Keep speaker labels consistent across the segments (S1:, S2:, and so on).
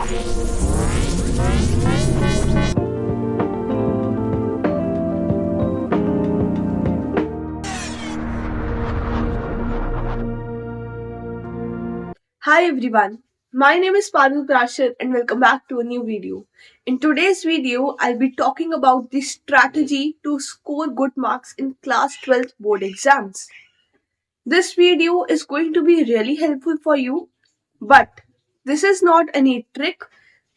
S1: Hi everyone, my name is Parul Prashar and welcome back to a new video. In today's video, I'll be talking about the strategy to score good marks in class 12th board exams. This video is going to be really helpful for you, but this is not any trick.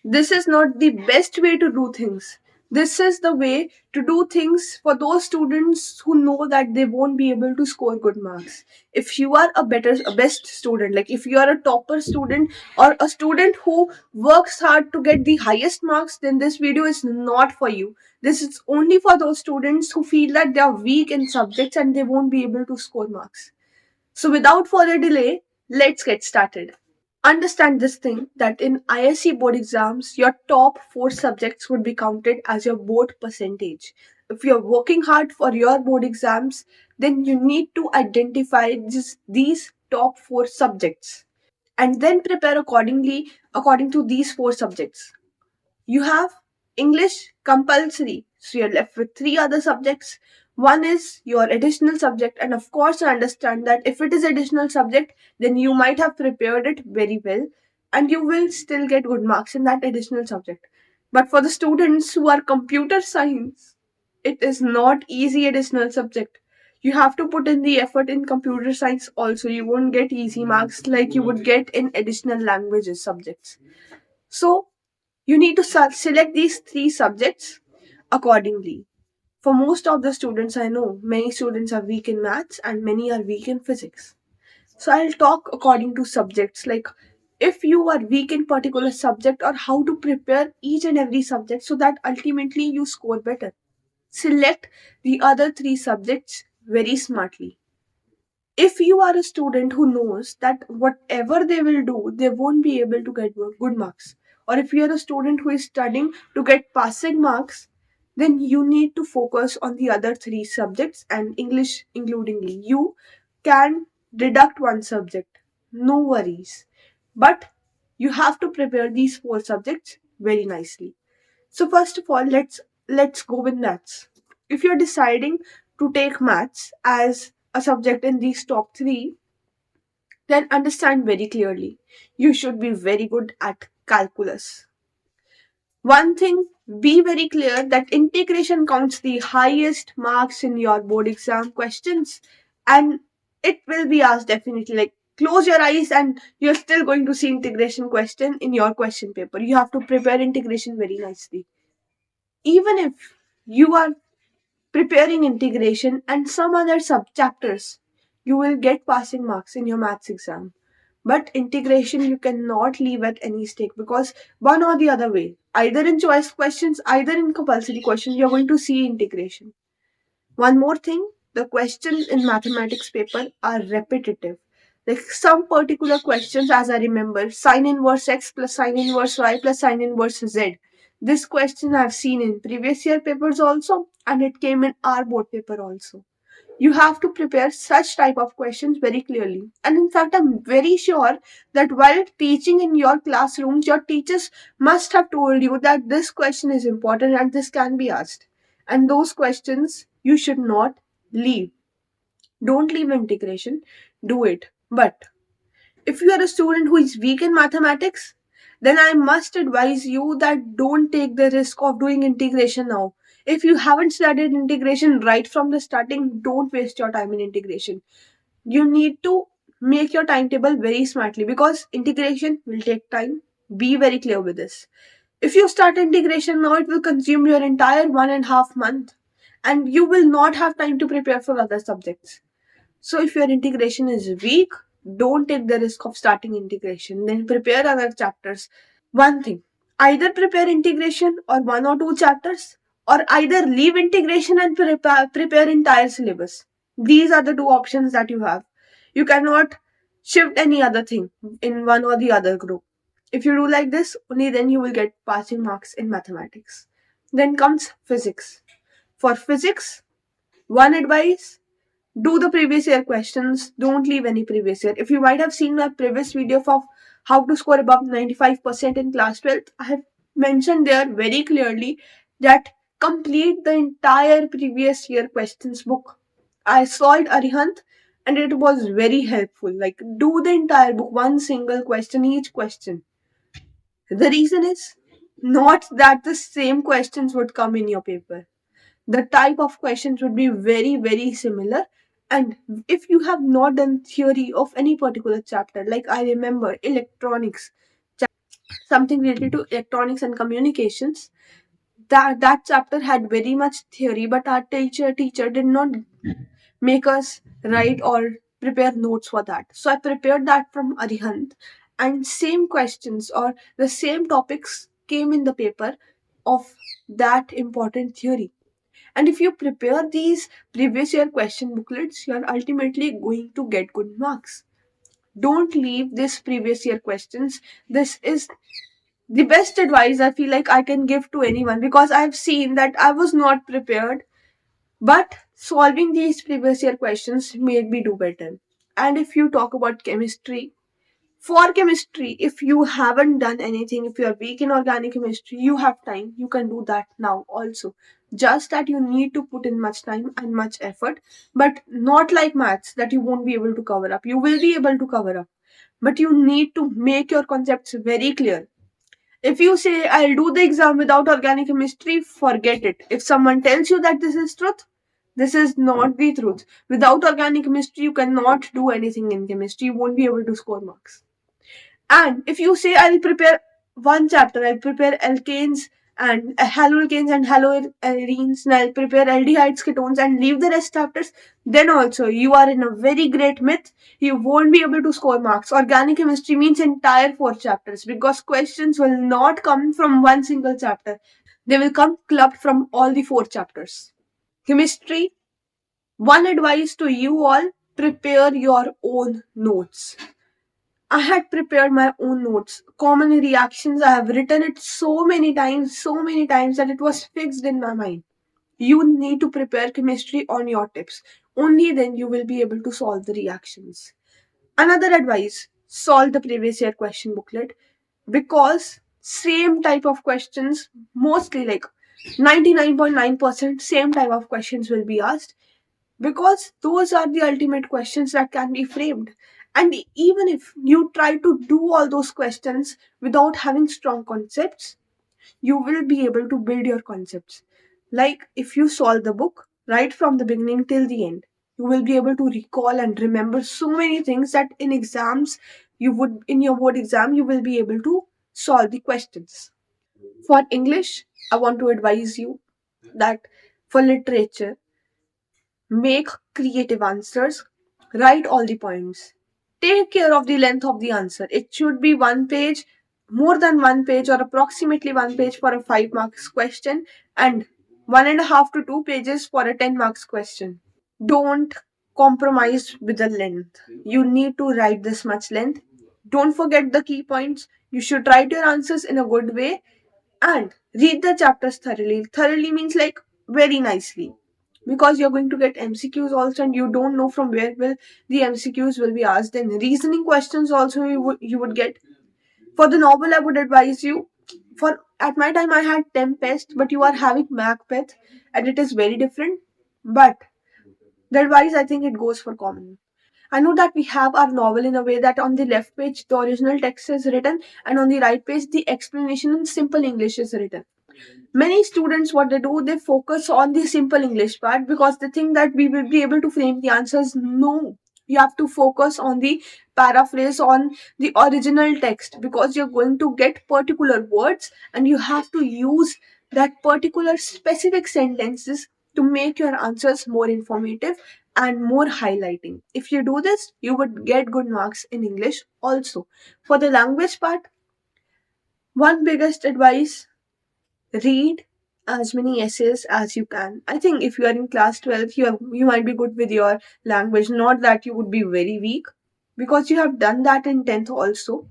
S1: This is not the best way to do things. This is the way to do things for those students who know that they won't be able to score good marks. If you are a best student, like if you are a topper student or a student who works hard to get the highest marks, then this video is not for you. This is only for those students who feel that they are weak in subjects and they won't be able to score marks. So without further delay, let's get started. Understand this thing that in ISC board exams, your top 4 subjects would be counted as your board percentage. If you're working hard for your board exams, then you need to identify just these top 4 subjects and then prepare accordingly according to these 4 subjects. You have English compulsory, so you're left with 3 other subjects. One is your additional subject, and of course, I understand that if it is additional subject, then you might have prepared it very well, and you will still get good marks in that additional subject. But for the students who are computer science, it is not easy additional subject. You have to put in the effort in computer science also. You won't get easy marks like you would get in additional languages subjects. So you need to select these 3 subjects accordingly. For most of the students I know, many students are weak in maths and many are weak in physics. So I'll talk according to subjects, like if you are weak in particular subject or how to prepare each and every subject so that ultimately you score better. Select the other 3 subjects very smartly. If you are a student who knows that whatever they will do, they won't be able to get good marks, or if you are a student who is studying to get passing marks, then you need to focus on the other 3 subjects and English includingly. You can deduct one subject, no worries. But you have to prepare these 4 subjects very nicely. So first of all, let's go with maths. If you're deciding to take maths as a subject in these top 3, then understand very clearly. You should be very good at calculus. One thing, be very clear that integration counts the highest marks in your board exam questions, and it will be asked definitely. Like close your eyes and you're still going to see integration question in your question paper. You have to prepare integration very nicely. Even if you are preparing integration and some other sub chapters, you will get passing marks in your maths exam. But integration you cannot leave at any stake, because one or the other way, either in choice questions, either in compulsory questions, you're going to see integration. One more thing, the questions in mathematics paper are repetitive. Like some particular questions, as I remember, sine inverse x plus sine inverse y plus sine inverse z. This question I've seen in previous year papers also, and it came in our board paper also. You have to prepare such type of questions very clearly. And in fact, I'm very sure that while teaching in your classrooms, your teachers must have told you that this question is important and this can be asked. And those questions you should not leave. Don't leave integration, do it. But if you are a student who is weak in mathematics, then I must advise you that don't take the risk of doing integration now. If you haven't studied integration right from the starting, don't waste your time in integration. You need to make your timetable very smartly, because integration will take time. Be very clear with this. If you start integration now, it will consume your entire 1.5 month and you will not have time to prepare for other subjects. So if your integration is weak, don't take the risk of starting integration. Then prepare other chapters. One thing, either prepare integration or 1 or 2 chapters, or either leave integration and prepare entire syllabus. These are the 2 options that you have. You cannot shift any other thing in one or the other group. If you do like this, only then you will get passing marks in mathematics. Then comes physics. For physics, one advice, do the previous year questions. Don't leave any previous year. If you might have seen my previous video of how to score above 95% in class 12th, I have mentioned there very clearly that complete the entire previous year questions book. I solved Arihant and it was very helpful. Like, do the entire book, one single question, each question. The reason is not that the same questions would come in your paper. The type of questions would be very, very similar. And if you have not done theory of any particular chapter, like I remember electronics, something related to electronics and communications, that chapter had very much theory, but our teacher did not make us write or prepare notes for that. So I prepared that from Arihant, and same questions or the same topics came in the paper of that important theory. And if you prepare these previous year question booklets, you are ultimately going to get good marks. Don't leave this previous year questions. This is the best advice I feel like I can give to anyone, because I've seen that I was not prepared, but solving these previous year questions made me do better. And if you talk about chemistry, for chemistry, if you haven't done anything, if you are weak in organic chemistry, you have time. You can do that now also. Just that you need to put in much time and much effort, but not like maths that you won't be able to cover up. You will be able to cover up, but you need to make your concepts very clear. If you say, I'll do the exam without organic chemistry, forget it. If someone tells you that this is truth, this is not the truth. Without organic chemistry, you cannot do anything in chemistry. You won't be able to score marks. And if you say, I'll prepare one chapter, I'll prepare alkanes and haloalkanes and haloarenes, and I'll prepare aldehydes, ketones, and leave the rest chapters, then also you are in a very great myth. You won't be able to score marks. Organic chemistry means entire 4 chapters, because questions will not come from one single chapter. They will come clubbed from all the 4 chapters. Chemistry, one advice to you all, prepare your own notes. I had prepared my own notes. Common reactions, I have written it so many times that it was fixed in my mind. You need to prepare chemistry on your tips. Only then you will be able to solve the reactions. Another advice, solve the previous year question booklet, because same type of questions, mostly like 99.9% same type of questions will be asked, because those are the ultimate questions that can be framed. And even if you try to do all those questions without having strong concepts, you will be able to build your concepts. Like if you solve the book right from the beginning till the end, you will be able to recall and remember so many things that in exams, you would, in your board exam, you will be able to solve the questions. For English, I want to advise you that for literature, make creative answers. Write all the points. Take care of the length of the answer. It should be 1 page, more than 1 page, or approximately 1 page for a 5 marks question, and 1.5 to 2 pages for a 10 marks question. Don't compromise with the length. You need to write this much length. Don't forget the key points. You should write your answers in a good way and read the chapters thoroughly. Thoroughly means like very nicely, because you're going to get MCQs also, and you don't know from where will the MCQs will be asked. Then reasoning questions also you would get. For the novel, I would advise you. For at my time I had Tempest, but you are having Macbeth, and it is very different. But the advice, I think, it goes for common. I know that we have our novel in a way that on the left page the original text is written, and on the right page the explanation in simple English is written. Many students, what they do, they focus on the simple English part because they think that we will be able to frame the answers. No, you have to focus on the paraphrase, on the original text, because you're going to get particular words and you have to use that particular specific sentences to make your answers more informative and more highlighting. If you do this, you would get good marks in English also. For the language part, one biggest advice, read as many essays as you can. I think if you are in class 12, you might be good with your language. Not that you would be very weak, because you have done that in 10th also.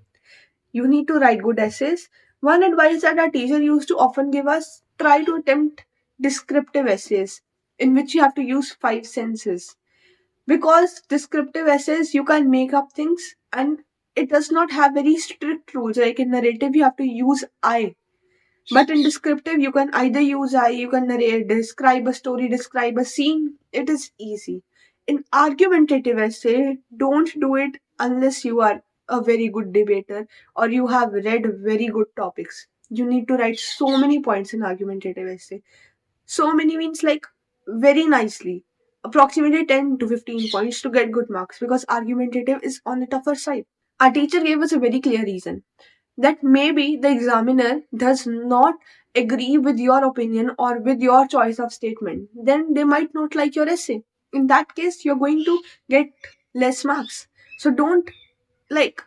S1: You need to write good essays. One advice that our teacher used to often give us, try to attempt descriptive essays in which you have to use 5 senses. Because descriptive essays, you can make up things, and it does not have very strict rules. Like in narrative, you have to use I. But in descriptive, you can either use I, you can narrate, describe a story, describe a scene. It is easy. In argumentative essay, don't do it unless you are a very good debater or you have read very good topics. You need to write so many points in argumentative essay. So many means like very nicely. Approximately 10 to 15 points to get good marks because argumentative is on the tougher side. Our teacher gave us a very clear reason that maybe the examiner does not agree with your opinion or with your choice of statement, then they might not like your essay. In that case, you're going to get less marks. So don't, like,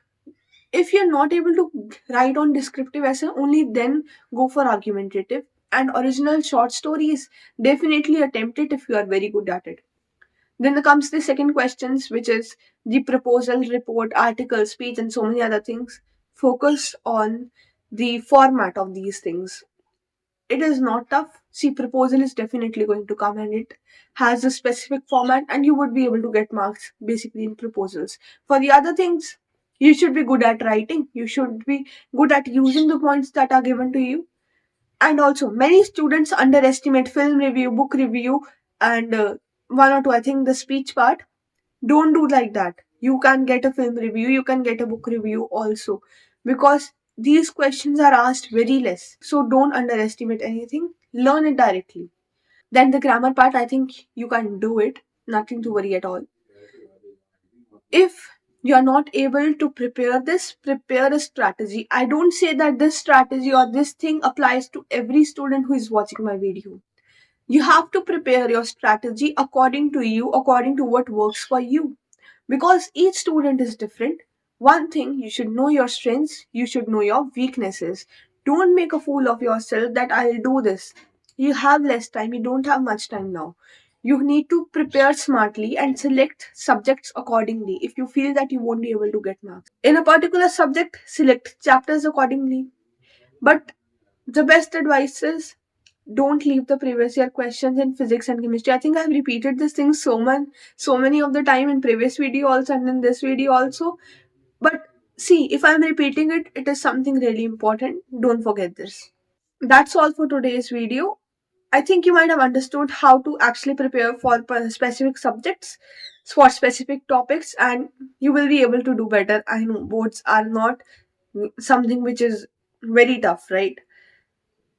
S1: if you're not able to write on descriptive essay, only then go for argumentative. And original short stories, definitely attempt it if you are very good at it. Then comes the second questions, which is the proposal, report, article, speech, and so many other things. Focus on the format of these things. It is not tough. See, proposal is definitely going to come and it has a specific format, and you would be able to get marks basically in proposals. For the other things, you should be good at writing. You should be good at using the points that are given to you. And also, many students underestimate film review, book review, and one or two, I think the speech part. Don't do like that. You can get a film review, you can get a book review also, because these questions are asked very less. So don't underestimate anything, learn it directly. Then the grammar part, I think you can do it, nothing to worry at all. If you're not able to prepare this, prepare a strategy. I don't say that this strategy or this thing applies to every student who is watching my video. You have to prepare your strategy according to you, according to what works for you. Because each student is different. One thing, you should know your strengths, you should know your weaknesses. Don't make a fool of yourself that I'll do this. You have less time, you don't have much time now. You need to prepare smartly and select subjects accordingly if you feel that you won't be able to get marks. In a particular subject, select chapters accordingly. But the best advice is don't leave the previous year questions in physics and chemistry. I think I've repeated this thing so many of the time in previous video also and in this video also. But see, if I'm repeating it, it is something really important. Don't forget this. That's all for today's video. I think you might have understood how to actually prepare for specific subjects, for specific topics, and you will be able to do better. I know boards are not something which is very tough, right?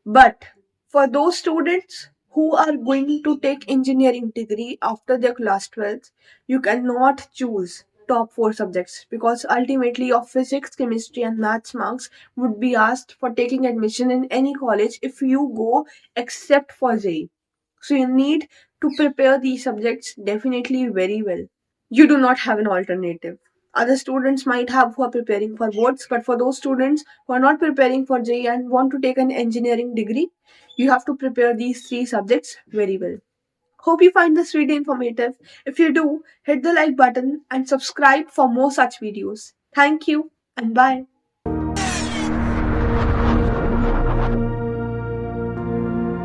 S1: But for those students who are going to take engineering degree after their class 12th, you cannot choose top 4 subjects because ultimately your physics, chemistry and maths marks would be asked for taking admission in any college if you go except for JEE. So you need to prepare these subjects definitely very well. You do not have an alternative. Other students might have who are preparing for boards, but for those students who are not preparing for JEE and want to take an engineering degree, you have to prepare these 3 subjects very well. Hope you find this video informative. If you do, hit the like button and subscribe for more such videos. Thank you and bye.